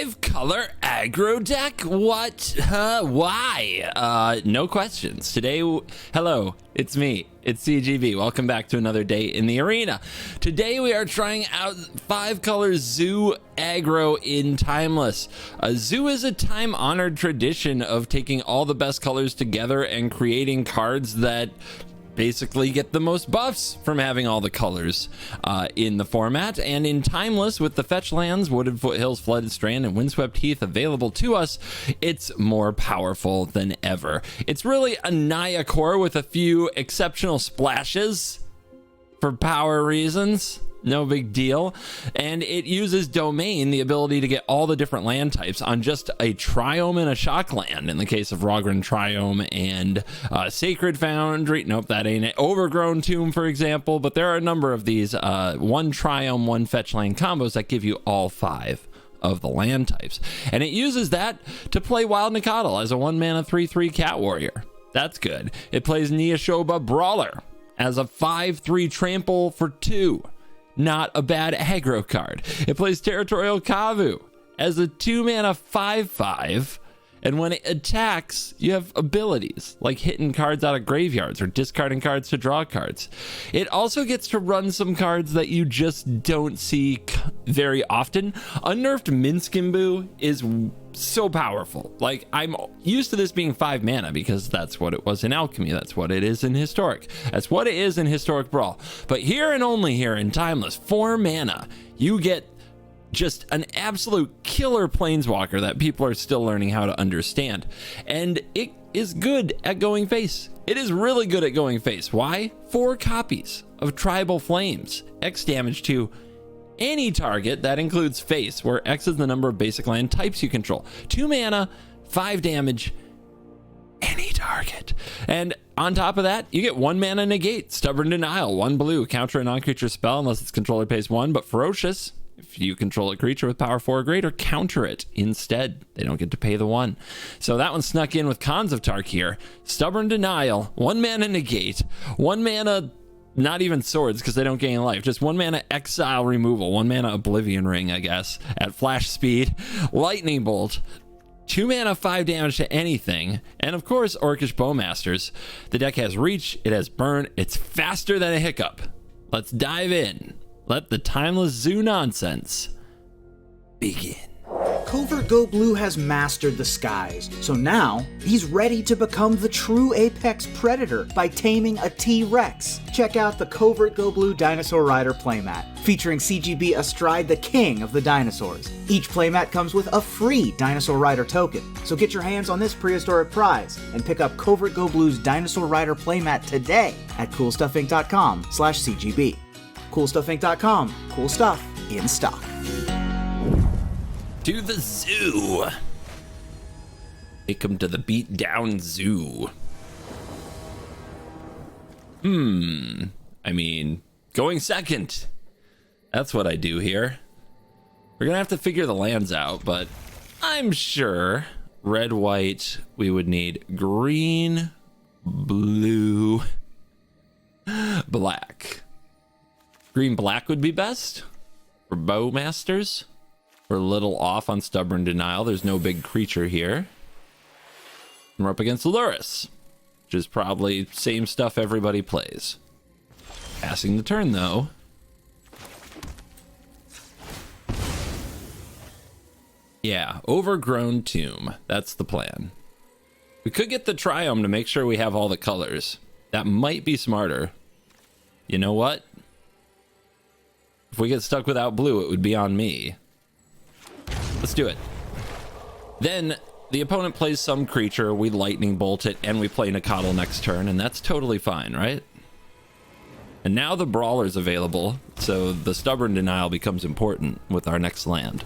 5-color aggro deck? What? Why? No questions. Today, hello, it's me. It's CGB. Welcome back to another day in the arena. Today we are trying out 5-color zoo aggro in Timeless. Zoo is a time-honored tradition of taking all the best colors together and creating cards that basically get the most buffs from having all the colors in the format. And in Timeless, with the fetch lands, Wooded Foothills, Flooded Strand, and Windswept Heath available to us, it's more powerful than ever. It's really a Naya core with a few exceptional splashes for power reasons. No big deal. And it uses Domain, the ability to get all the different land types on just a Triome and a Shock land. In the case of Wagner Triome and Sacred Foundry. Nope, that ain't it. Overgrown Tomb, for example. But there are a number of these one Triome, one fetch land combos that give you all 5 of the land types. And it uses that to play Wild Nicodle as a 1-mana 3/3 Cat Warrior. That's good. It plays Neoshoba Brawler as a 5/3 trample for 2. Not a bad aggro card. It plays Territorial Kavu as a 2-mana 5/5, and when it attacks, you have abilities like hitting cards out of graveyards or discarding cards to draw cards. It also gets to run some cards that you just don't see very often. Unnerfed Minskimbu is so powerful. Like, I'm used to this being 5 mana because that's what it was in Alchemy. That's what it is in Historic. That's what it is in Historic Brawl. But here and only here in Timeless, 4 mana, you get just an absolute killer planeswalker that people are still learning how to understand. And it is good at going face. It is really good at going face. Why? 4 copies of Tribal Flames. X damage to any target. That includes face, where X is the number of basic land types you control. 2 mana, 5 damage, any target. And on top of that, you get 1 mana negate, Stubborn Denial, 1 blue, counter a non-creature spell unless its controller pays 1, but Ferocious. If you control a creature with power 4 or greater, counter it instead. They don't get to pay the 1. So that one snuck in with Khans of Tarkir. Stubborn Denial, 1 mana negate, 1 mana, not even swords because they don't gain life, just 1 mana exile removal, 1 mana Oblivion Ring, I guess, at flash speed, Lightning Bolt, 2 mana 5 damage to anything, and of course Orcish Bowmasters. The deck has reach, it has burn, it's faster than a hiccup. Let's dive in. Let the Timeless Zoo nonsense begin. CovertGoBlue has mastered the skies, so now he's ready to become the true apex predator by taming a T-Rex. Check out the CovertGoBlue Dinosaur Rider playmat, featuring CGB astride the king of the dinosaurs. Each playmat comes with a free Dinosaur Rider token, so get your hands on this prehistoric prize and pick up CovertGoBlue's Dinosaur Rider playmat today at CoolStuffInc.com/CGB. CoolStuffInc.com, cool stuff in stock. To the zoo. Take him to the beat down zoo. I mean, going second. That's what I do here. We're gonna have to figure the lands out, but I'm sure red, white, we would need green, blue, black. Green, black would be best for Bowmasters. We're a little off on Stubborn Denial. There's no big creature here. And we're up against Lurrus, which is probably same stuff everybody plays. Passing the turn, though. Yeah, Overgrown Tomb. That's the plan. We could get the Triome to make sure we have all the colors. That might be smarter. You know what? If we get stuck without blue, it would be on me. Let's do it. Then the opponent plays some creature, we lightning bolt it, and we play Nicodle next turn, and that's totally fine, right? And now the Brawler's available, so the Stubborn Denial becomes important with our next land.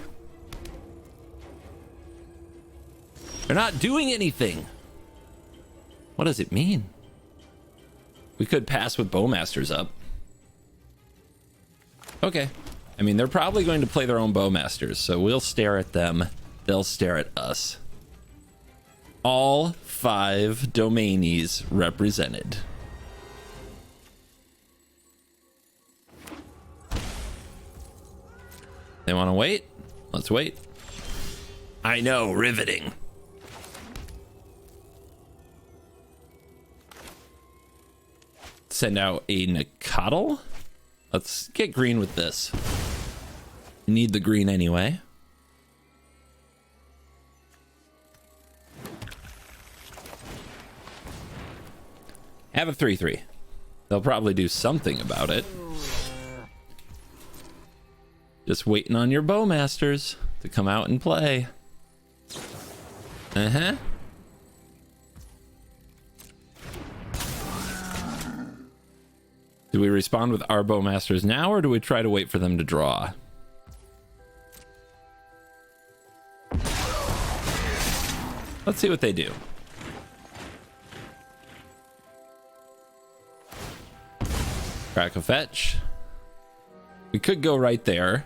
They're not doing anything. What does it mean? We could pass with Bowmasters up. Okay. I mean, they're probably going to play their own Bowmasters, so we'll stare at them. They'll stare at us. All 5 Domainies represented. They want to wait? Let's wait. I know, riveting. Send out a Nicottle. Let's get green with this. Need the green anyway. Have a 3/3. They'll probably do something about it. Just waiting on your bowmasters to come out and play. Uh-huh. Do we respond with our bowmasters now, or do we try to wait for them to draw? Let's see what they do. Crack a fetch. We could go right there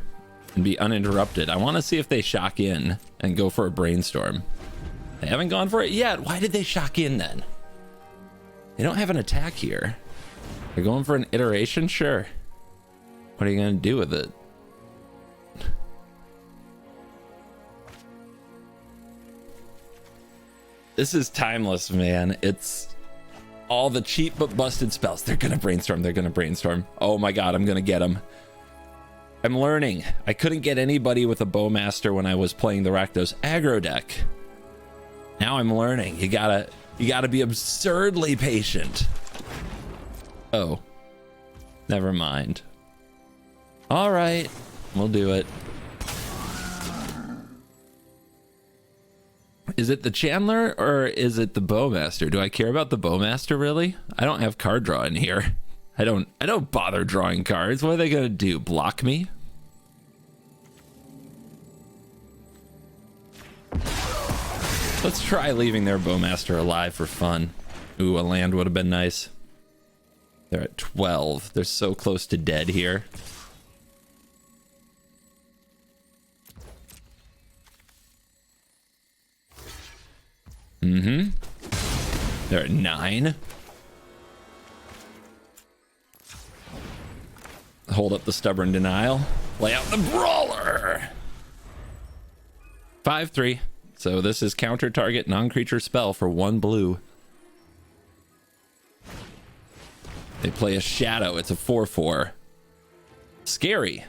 and be uninterrupted. I want to see if they shock in and go for a brainstorm. They haven't gone for it yet. Why did they shock in then? They don't have an attack here. They're going for an iteration? Sure. What are you going to do with it? This is timeless, man. It's all the cheap but busted spells. They're going to brainstorm. They're going to brainstorm. Oh my God, I'm going to get them. I'm learning. I couldn't get anybody with a bowmaster when I was playing the Rakdos aggro deck. Now I'm learning. You gotta be absurdly patient. Oh, never mind. All right, we'll do it. Is it the Chandler or is it the bowmaster? Do I care about the bowmaster really? I don't have card draw in here. I don't bother drawing cards. What are they gonna do? Block me? Let's try leaving their bowmaster alive for fun. Ooh, a land would have been nice. They're at 12. They're so close to dead here. Mm-hmm. They're at 9. Hold up the stubborn denial. Lay out the brawler. 5/3. So this is counter target non-creature spell for 1 blue. They play a shadow. It's a 4/4. Scary.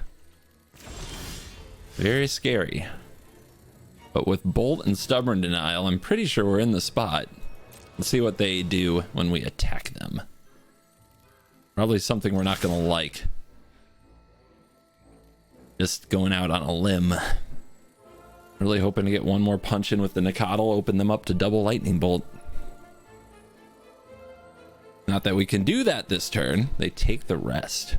Very scary. But with Bolt and Stubborn Denial, I'm pretty sure we're in the spot. Let's see what they do when we attack them. Probably something we're not going to like. Just going out on a limb. Really hoping to get one more punch in with the Nicottle, open them up to double Lightning Bolt. Not that we can do that this turn. They take the rest.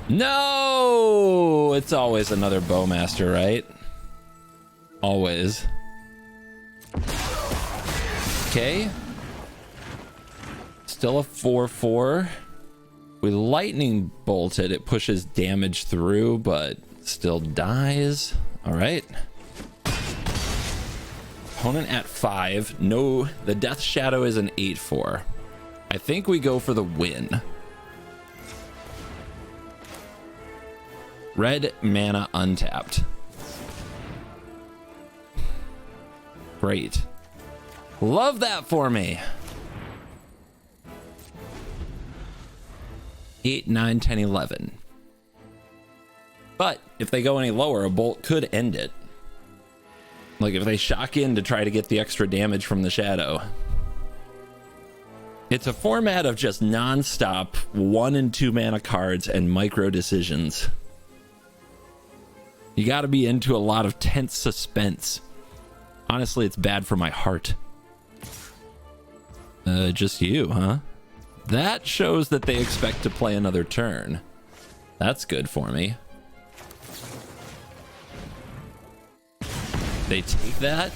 No! It's always another bowmaster, right? Always. Okay. Still a 4/4. We lightning bolted. It pushes damage through, but still dies. All right. Opponent at 5. No, the Death Shadow is an 8/4. I think we go for the win. Red mana untapped. Great. Love that for me. 8, 9, 10, 11. But if they go any lower, a bolt could end it. Like if they shock in to try to get the extra damage from the shadow. It's a format of just non-stop 1 and 2 mana cards and micro decisions. You got to be into a lot of tense suspense. Honestly, it's bad for my heart. Just you, huh? That shows that they expect to play another turn. That's good for me. They take that?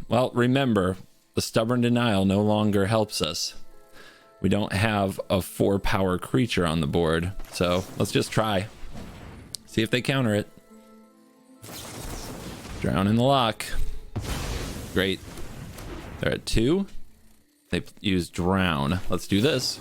Well, remember, the Stubborn Denial no longer helps us. We don't have a 4-power creature on the board, so let's just try. See if they counter it. Drown in the lock. Great. They're at 2. They use Drown. Let's do this.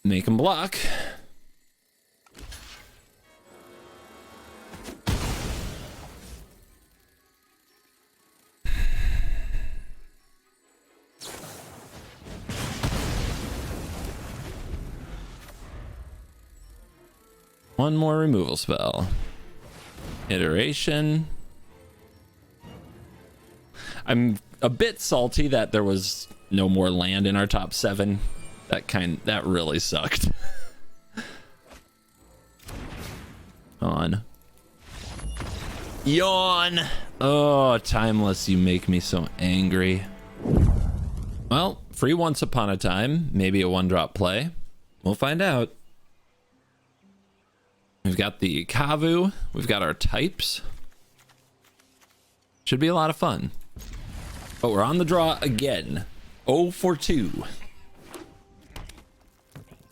Make him block. One more removal spell. Iteration. I'm a bit salty that there was no more land in our top 7. That really sucked. On. Yawn. Oh, Timeless, you make me so angry. Well, free Once Upon a Time, maybe a 1-drop play. We'll find out. We've got the Kavu. We've got our types. Should be a lot of fun. But we're on the draw again. 0 for 2.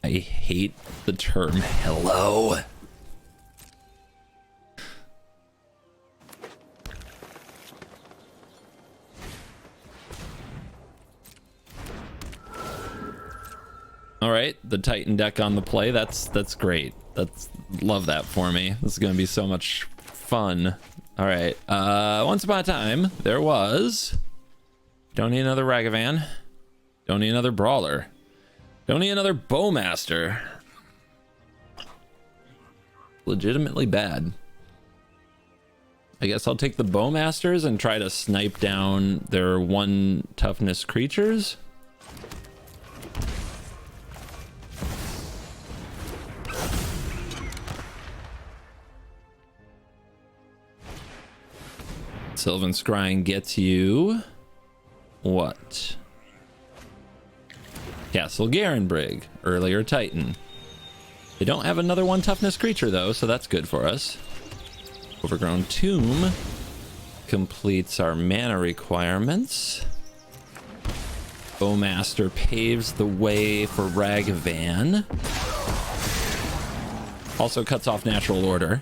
I hate the term hello. All right, the Titan deck on the play. That's great. Love that for me. This is gonna be so much fun. All right. Once upon a time, there was. Don't need another Ragavan. Don't need another Brawler. Don't need another Bowmaster. Legitimately bad. I guess I'll take the Bowmasters and try to snipe down their 1 toughness creatures. Sylvan Scrying gets you what? Castle Garenbrig, earlier Titan. They don't have another 1 toughness creature though, so that's good for us. Overgrown Tomb completes our mana requirements. Bowmaster paves the way for Ragavan. Also cuts off Natural Order.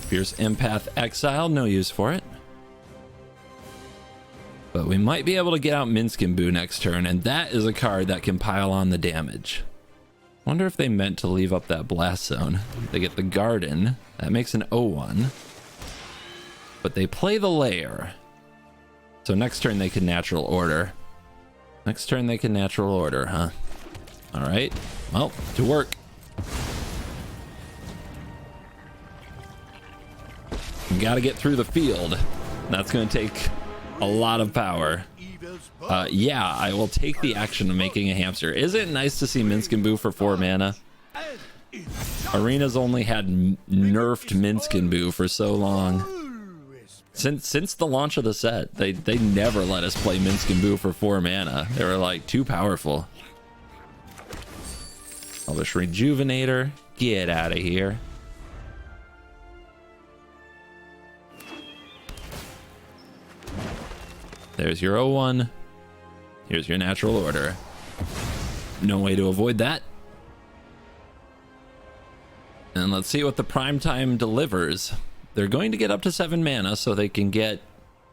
Fierce Empath Exile, no use for it. But we might be able to get out Minskin next turn, and that is a card that can pile on the damage. Wonder if they meant to leave up that Blast Zone. They get the Garden, that makes an 0-1. But they play the Lair. So next turn they can Natural Order. Next turn they can Natural Order, huh? Alright, well, to work. We gotta get through the field. That's gonna take a lot of power. Yeah, I will take the action of making a hamster. Isn't it nice to see Minskin for 4 mana? Arena's only had nerfed Minskin for so long. Since the launch of the set, they never let us play Minskin for 4 mana. They were like too powerful. Elvish Rejuvenator, get out of here. There's your 0-1. Here's your Natural Order. No way to avoid that. And let's see what the Primetime delivers. They're going to get up to 7 mana so they can get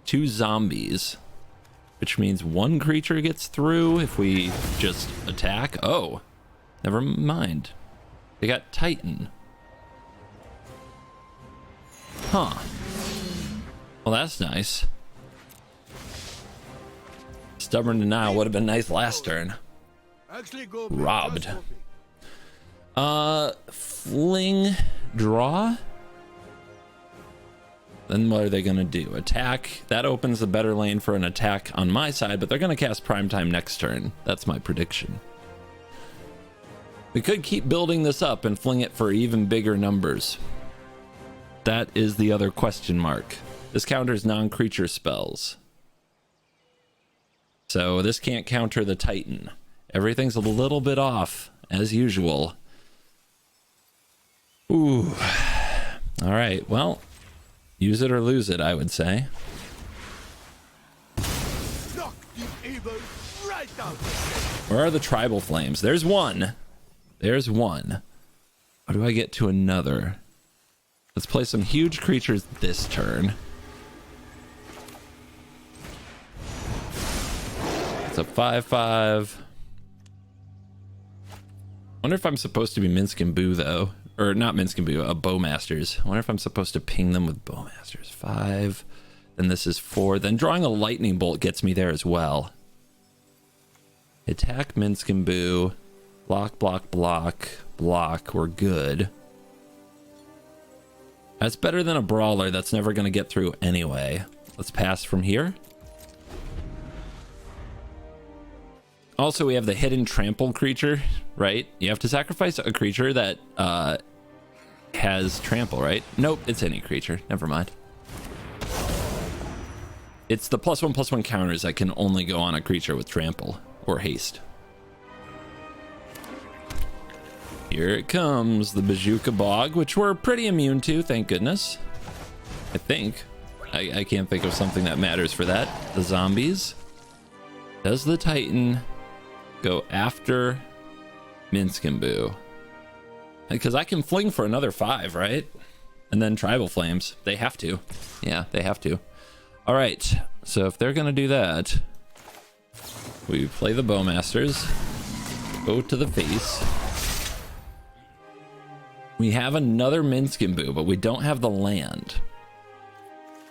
2 zombies. Which means 1 creature gets through if we just attack. Oh, never mind. They got Titan. Huh. Well, that's nice. Stubborn Denial would have been nice last turn. Robbed. Fling draw. Then what are they gonna do? Attack. That opens the better lane for an attack on my side, but they're gonna cast Primetime next turn. That's my prediction. We could keep building this up and fling it for even bigger numbers. That is the other question mark. This counters non-creature spells. So this can't counter the Titan. Everything's a little bit off, as usual. Ooh. All right, well, use it or lose it, I would say. Where are the Tribal Flames? There's one. There's one. How do I get to another? Let's play some huge creatures this turn. It's a 5/5. wonder if I'm supposed to be Minsk and Boo, though. Or not Minsk and Boo, Bowmasters. I wonder if I'm supposed to ping them with Bowmasters. 5. Then this is 4. Then drawing a lightning bolt gets me there as well. Attack Minsk and Boo. Block, block, block, block. We're good. That's better than a brawler that's never going to get through anyway. Let's pass from here. Also, we have the hidden trample creature, right? You have to sacrifice a creature that has trample, right? Nope, it's any creature. Never mind. It's the +1/+1 counters that can only go on a creature with trample or haste. Here it comes, the Bazooka Bog, which we're pretty immune to, thank goodness. I think. I can't think of something that matters for that. The zombies. Does the Titan go after Minsk and Boo? Because I can fling for another 5, right? And then Tribal Flames. They have to. Yeah, they have to. All right, so if they're gonna do that, we play the Bowmasters, go to the face. We have another Minsk and Boo, but we don't have the land.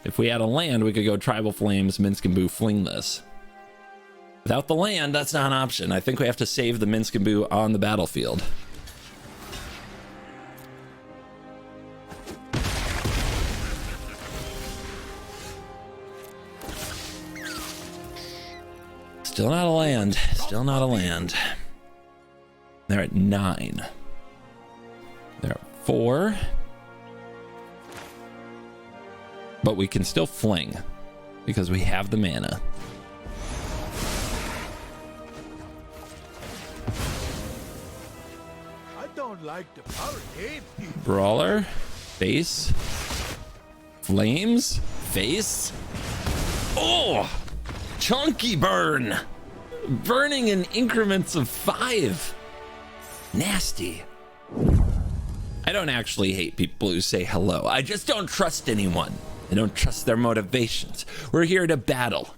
If we had a land, we could go Tribal Flames, Minsk and Boo, fling this. Without the land, that's not an option. I think we have to save the Minsk and Boo on the battlefield. Still not a land. Still not a land. They're at 9. They're at 4. But we can still fling because we have the mana. I don't like the power game. Brawler, face, flames, face. Oh, chunky burn. Burning in increments of 5. Nasty. I don't actually hate people who say hello. I just don't trust anyone. I don't trust their motivations. We're here to battle.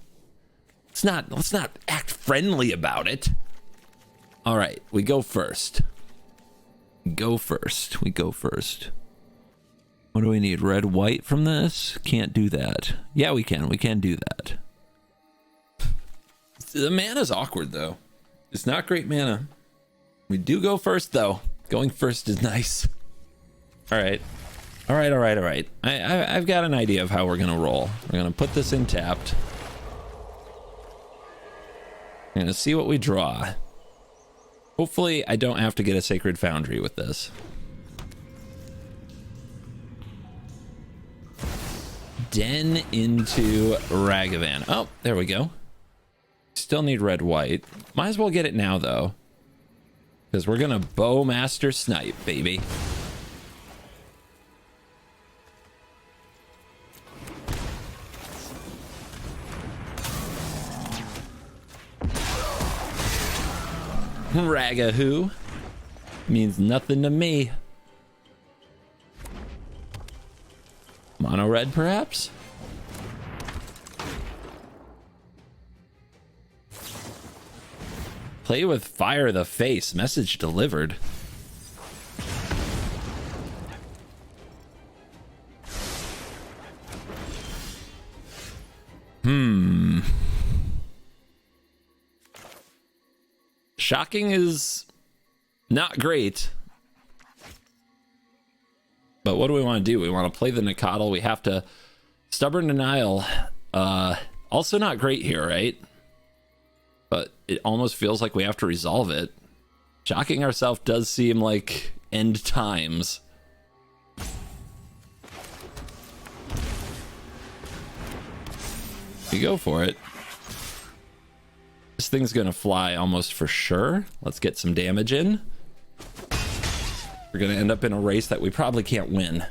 Let's not act friendly about it. All right, we go first. We go first. What do we need? Red, white from this? Can't do that. Yeah, we can. We can do that. The mana's awkward, though. It's not great mana. We do go first, though. Going first is nice. All right. I've got an idea of how we're going to roll. We're going to put this in tapped. We're going to see what we draw. Hopefully, I don't have to get a Sacred Foundry with this. Den into Ragavan. Oh, there we go. Still need red, white. Might as well get it now, though. Because we're going to Bowmaster Snipe, baby. Ragahoo means nothing to me. Mono red, perhaps? Play with fire the face. Message delivered. Shocking is not great. But what do we want to do? We want to play the Nicodle. We have to... Stubborn Denial. Also not great here, right? But it almost feels like we have to resolve it. Shocking ourselves does seem like end times. We go for it. This thing's gonna fly almost for sure. Let's get some damage in. We're gonna end up in a race that we probably can't win.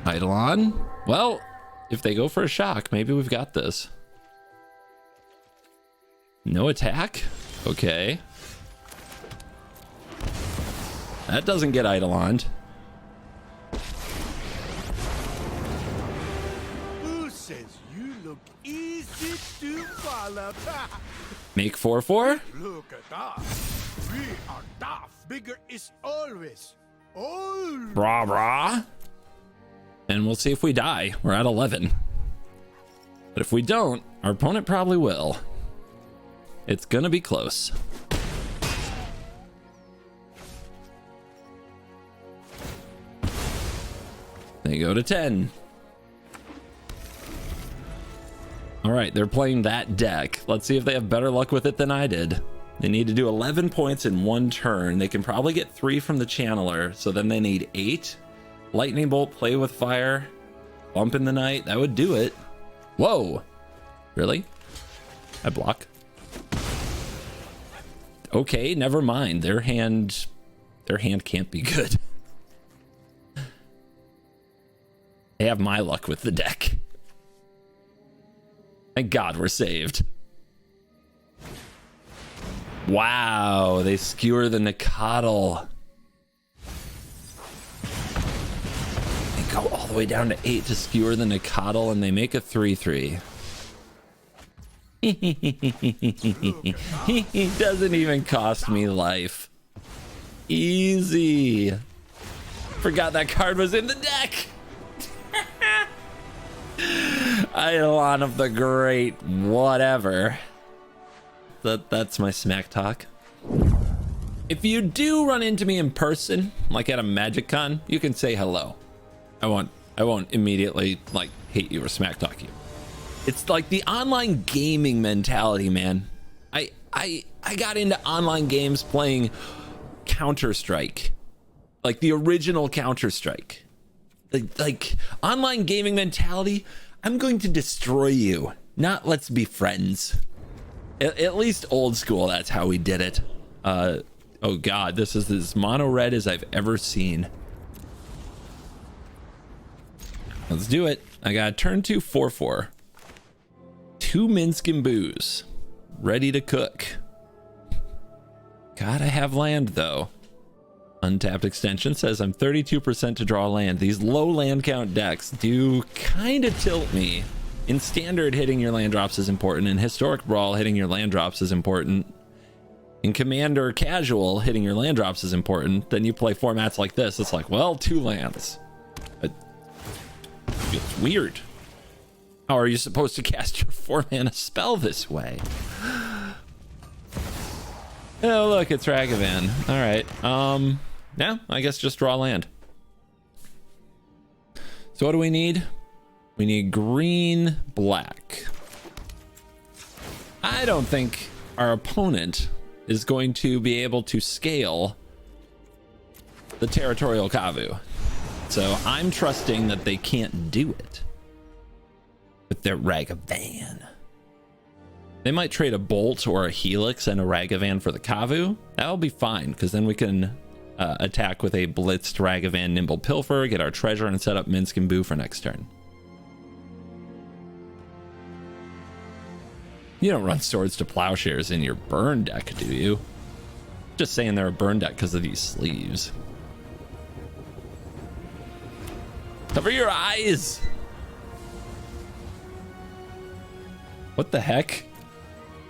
Eidolon. Well, if they go for a shock, maybe we've got this. No attack? Okay. That doesn't get Eidoloned. Who says you look easy to salad. Make 4-4. Look at us. We are tough. Bigger is always. Always. Brah, brah. And we'll see if we die. We're at 11. But if we don't, our opponent probably will. It's gonna be close. They go to 10. All right, they're playing that deck. Let's see if they have better luck with it than I did. They need to do 11 points in one turn. They can probably get 3 from the channeler, so then they need 8. Lightning bolt, play with fire, bump in the night. That would do it. Whoa. Really? I block. Okay, never mind. Their hand can't be good. They have my luck with the deck. Thank God we're saved. Wow, they skewer the Nicodle. They go all the way down to 8 to skewer the Nicodle, and they make a 3-3. It doesn't even cost me life. Easy. Forgot that card was in the deck. Eidolon of the Great, whatever. That's my smack talk. If you do run into me in person, like at a Magic Con, you can say hello. I won't immediately like hate you or smack talk you. It's like the online gaming mentality, man. I got into online games playing Counter-Strike, like the original Counter-Strike. Like online gaming mentality. I'm going to destroy you, not let's be friends. At least old school, that's how we did it. Oh God, this is as mono red as I've ever seen. Let's do it. I got turn 2, 4-4. 2 Minskin Boos. Ready to cook. Gotta have land though. Untapped extension says I'm 32% to draw land. These low land count decks do kind of tilt me. In standard, hitting your land drops is important. In historic brawl, hitting your land drops is important. In commander casual, hitting your land drops is important. Then you play formats like this, it's like, well, 2 lands. It feels weird. How are you supposed to cast your 4-mana spell this way? Oh, look, it's Ragavan. All right. Yeah, I guess just draw land. So what do we need? We need green, black. I don't think our opponent is going to be able to scale the territorial Kavu. So I'm trusting that they can't do it with their Ragavan. They might trade a Bolt or a Helix and a Ragavan for the Kavu. That'll be fine, because then we can attack with a blitzed Ragavan Nimble Pilfer, get our treasure, and set up Minskin Boo for next turn. You don't run Swords to Plowshares in your burn deck, do you? Just saying they're a burn deck because of these sleeves. Cover your eyes! What the heck?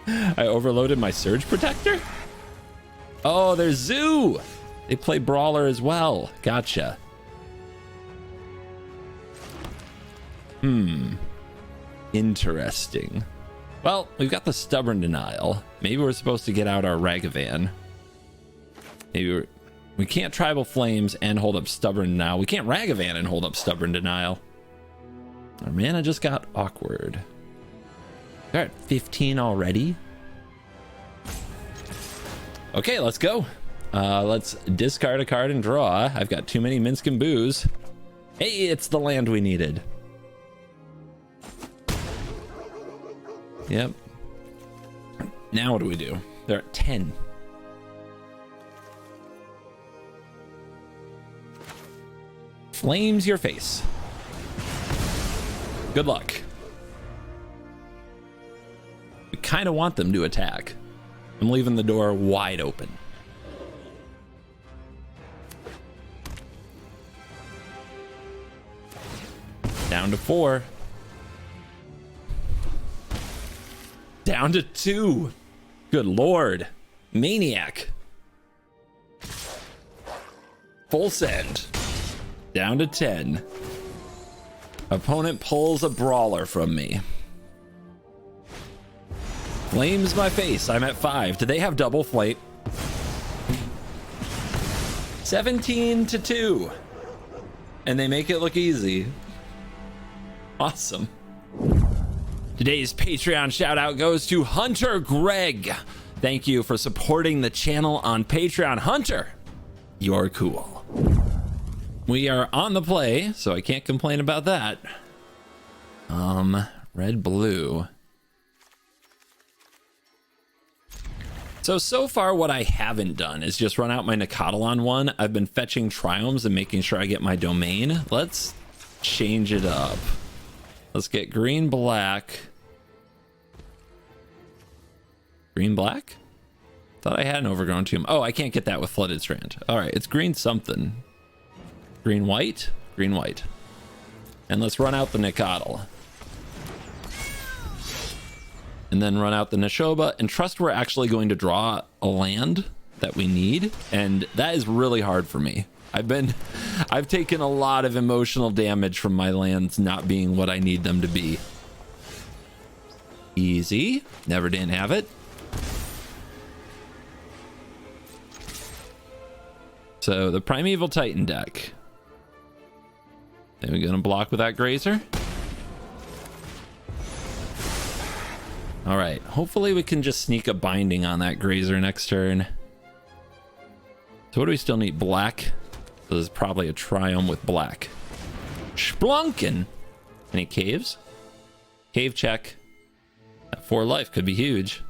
I overloaded my Surge Protector? Oh, there's Zoo! They play Brawler as well. Gotcha. Interesting. Well, we've got the Stubborn Denial. Maybe we're supposed to get out our Ragavan. Maybe we can't Tribal Flames and hold up Stubborn Denial. We can't Ragavan and hold up Stubborn Denial. Our mana just got awkward. We're at 15 already. Okay, let's go. Let's discard a card and draw. I've got too many Minskin Boos. Hey, it's the land we needed. Yep. Now what do we do? They're at 10. Flames your face. Good luck. We kind of want them to attack. I'm leaving the door wide open. Down to 4. Down Down to 2. Good lord. Maniac. Full send. Down to 10. Opponent pulls a brawler from me. Flames my face. I'm at 5. Do they have double flight? 17 to 2. And they make it look easy. Awesome. Today's Patreon shout out goes to Hunter Greg. Thank you for supporting the channel on Patreon. Hunter, you're cool. We are on the play, so I can't complain about that. Red, blue. So far what I haven't done is just run out my Nicodilon one. I've been fetching Triomes and making sure I get my domain. Let's change it up. Let's get green, black. Green, black? Thought I had an overgrown tomb. Oh, I can't get that with flooded strand. All right, it's green something. Green, white, green, white. And let's run out the Nicodil. And then run out the Nashoba and trust we're actually going to draw a land that we need. And that is really hard for me. I've taken a lot of emotional damage from my lands not being what I need them to be. Easy. Never didn't have it. So the Primeval Titan deck. Are we gonna block with that Grazer? All right, hopefully we can just sneak a binding on that Grazer next turn. So what do we still need? Black. So this is probably a Triome with black. Splunkin'. Any caves? Cave check. That 4 life could be huge.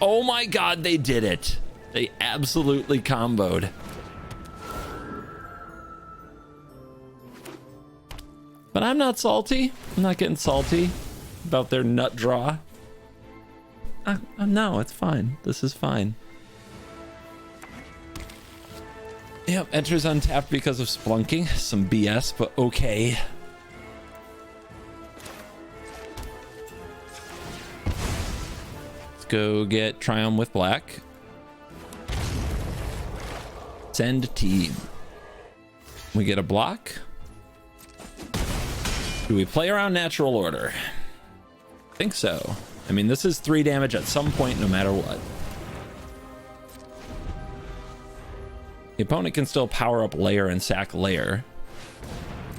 Oh my god, they did it. They absolutely comboed. But I'm not salty. I'm not getting salty about their nut draw. No, it's fine. This is fine. Yep, enters untapped because of splunking. Some BS, but okay. Let's go get Triumph with black. Send team. We get a block. Do we play around natural order? I think so. I mean, this is 3 damage at some point, no matter what. The opponent can still power up layer and sack layer.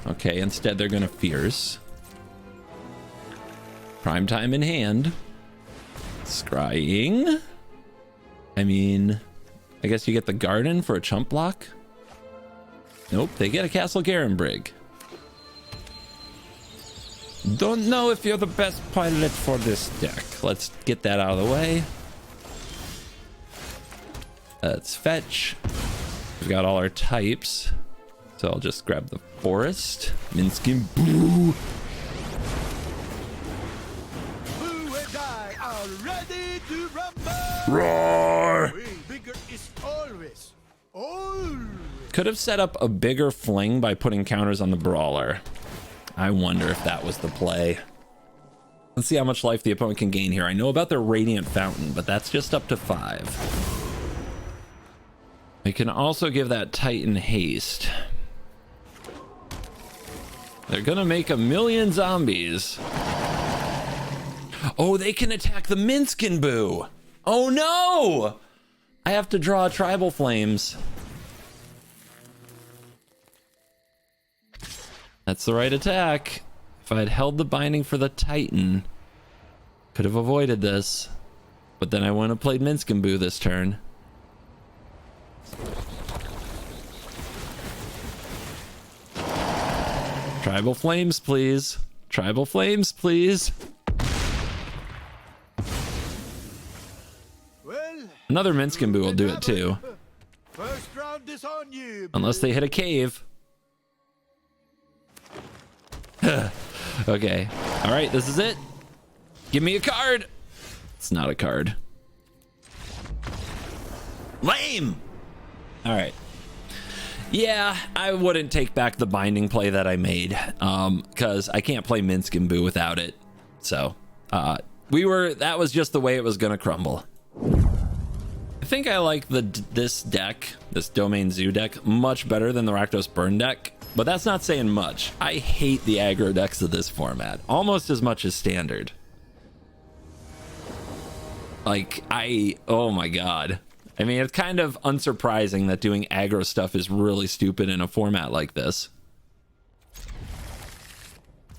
Okay, instead they're gonna fierce. Prime time in hand. Scrying. I mean, I guess you get the garden for a chump block. Nope, they get a Castle Garenbrig. Don't know if you're the best pilot for this deck. Let's get that out of the way. Let's fetch. We've got all our types. So I'll just grab the forest. Minskin Boo. Blue and I are ready to rumble. Roar! Bigger is always. Always. Could have set up a bigger fling by putting counters on the brawler. I wonder if that was the play. Let's see how much life the opponent can gain here. I know about their Radiant Fountain, but that's just up to 5. We can also give that Titan haste. They're gonna make a million zombies. Oh, they can attack the Minskin Boo. Oh no! I have to draw Tribal Flames. That's the right attack. If I had held the binding for the Titan, could have avoided this. But then I wouldn't have played Minskin Boo this turn. Tribal Flames, please. Tribal Flames, please. Well, Another Minskin Boo will do it too. first round is on you. Unless they hit a cave. Okay. All right, this is it. Give me a card. It's not a card. Lame. All right. Yeah, I wouldn't take back the binding play that I made because I can't play Minskin Boo without it. So that was just the way it was gonna crumble. I think I like this deck, this Domain Zoo deck, much better than the Rakdos Burn deck, but that's not saying much. I hate the aggro decks of this format, almost as much as standard. Like, oh my god. I mean, it's kind of unsurprising that doing aggro stuff is really stupid in a format like this.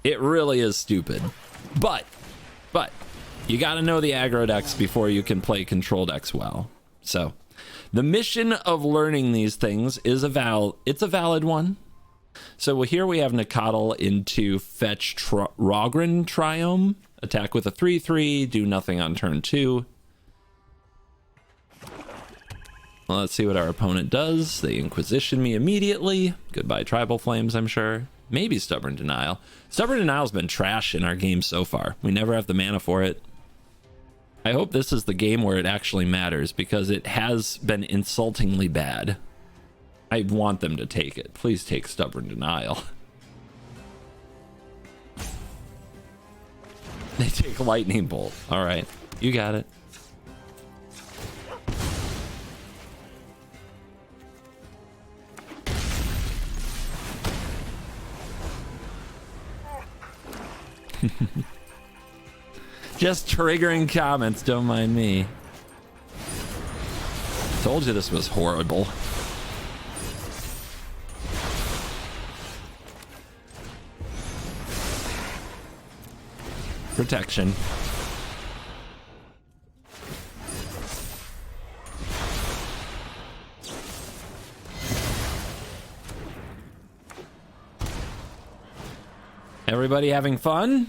It really is stupid. But, you gotta know the aggro decks before you can play control decks well. So, the mission of learning these things is it's a valid one. So here we have Nicodle into fetch Rogren Triome. Attack with a 3/3, do nothing on turn 2. Well, let's see what our opponent does. They Inquisition me immediately. Goodbye Tribal Flames, I'm sure. Maybe Stubborn Denial. Stubborn Denial's been trash in our game so far. We never have the mana for it. I hope this is the game where it actually matters, because it has been insultingly bad. I want them to take it. Please take Stubborn Denial. They take Lightning Bolt. All right, you got it. Just triggering comments, don't mind me. Told you this was horrible. Protection. Everybody having fun?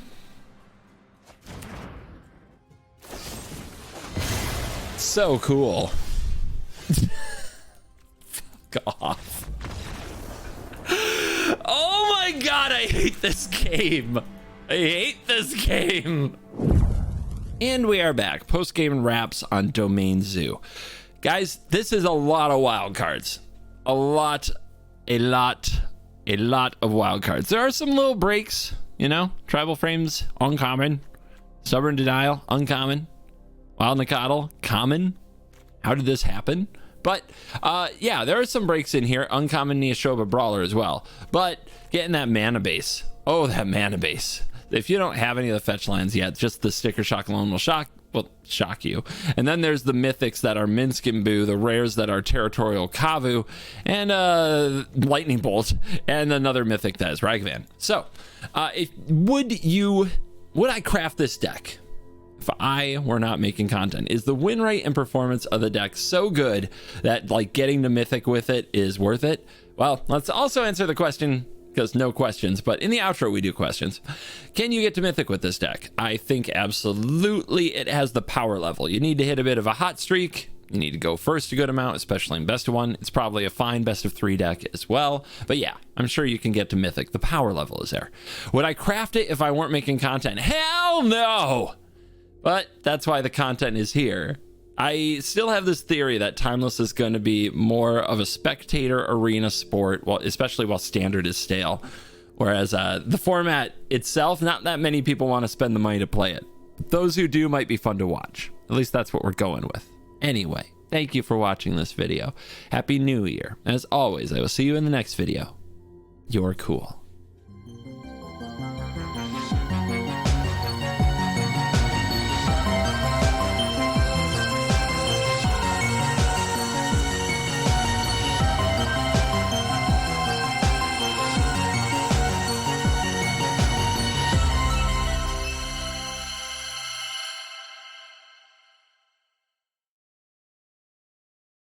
So cool. Fuck off. Oh my god, I hate this game. I hate this game. And we are back. Post-game wraps on Domain Zoo. Guys, this is a lot of wild cards. A lot of wild cards. There are some little breaks, you know? Tribal Frames, uncommon. Stubborn Denial, uncommon. Wild Nicodle, common. How did this happen? But yeah, there are some breaks in here. Uncommon Neoshoba Brawler as well. But getting that mana base. Oh, that mana base. If you don't have any of the fetch lands yet, just the Sticker Shock alone will shock you. And then there's the mythics that are Minsk and Boo, the rares that are Territorial Kavu, and Lightning Bolt, and another mythic that is Ragavan. So, would I craft this deck if I were not making content? Is the win rate and performance of the deck so good that like getting the mythic with it is worth it? Well, let's also answer the question, because no questions, but in the outro we do questions. Can you get to mythic with this deck? I think absolutely it has the power level. You need to hit a bit of a hot streak. You need to go first a good amount, especially in best of 1. It's probably a fine best of 3 deck as well. But yeah, I'm sure you can get to mythic. The power level is there. Would I craft it if I weren't making content? Hell no! But that's why the content is here. I still have this theory that Timeless is going to be more of a spectator arena sport, well, especially while Standard is stale. Whereas the format itself, not that many people want to spend the money to play it. Those who do might be fun to watch. At least that's what we're going with. Anyway, thank you for watching this video. Happy New Year. As always, I will see you in the next video. You're cool.